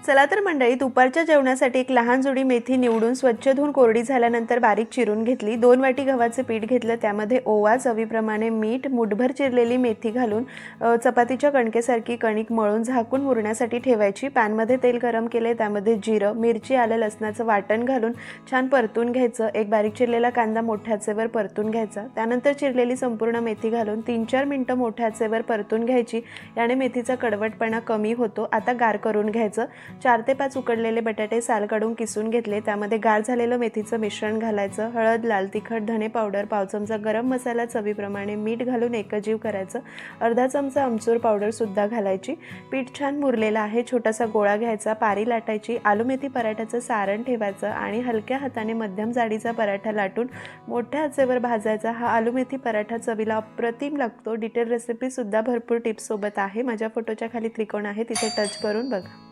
चला तर मंडळी, दुपारच्या जेवणासाठी एक लहान जुडी मेथी निवडून स्वच्छ धुवून कोरडी झाल्यानंतर बारीक चिरून घेतली। 2 वाटी गव्हाचे पीठ घेतलं, त्यामध्ये ओवा, चवीप्रमाणे मीठ, मुठभर चिरलेली मेथी घालून चपातीच्या कणकेसारखी कणिक मळून झाकून मुरण्यासाठी ठेवायची। पॅनमध्ये तेल गरम केले, त्यामध्ये जिरं, मिरची, आलं लसणाचं वाटण घालून छान परतून घ्यायचं। एक बारीक चिरलेला कांदा मोठ्या आचेवर परतून घ्यायचा। त्यानंतर चिरलेली संपूर्ण मेथी घालून 3-4 मिनिटं मोठ्या आचेवर परतून घ्यायची। याने मेथीचा कडवटपणा कमी होतो। आता गार करून घ्यायचं। 4 ते 5 उकडलेले बटाटे साल काढून किसून घेतले, त्यामध्ये गार झालेलं मेथीचं मिश्रण घालायचं। हळद, लाल तिखट, धने पावडर, पाव चमचा गरम मसाला, चवीप्रमाणे मीठ घालून एकजीव करायचं। अर्धा चमचा आमचूर पावडर सुद्धा घालायची। पीठ छान मुरलेलं आहे। छोटासा गोळा घ्यायचा, पारी लाटायची, आलू मेथी पराठ्याचं सारण ठेवायचं आणि हलक्या हाताने मध्यम जाडीचा पराठा लाटून मोठ्या आचेवर भाजायचा। हा आलू मेथी पराठा चवीला अप्रतिम लागतो। डिटेल रेसिपी सुद्धा भरपूर टिप्स सोबत आहे। माझ्या फोटोच्या खाली त्रिकोण आहे, तिथे टच करून बघा।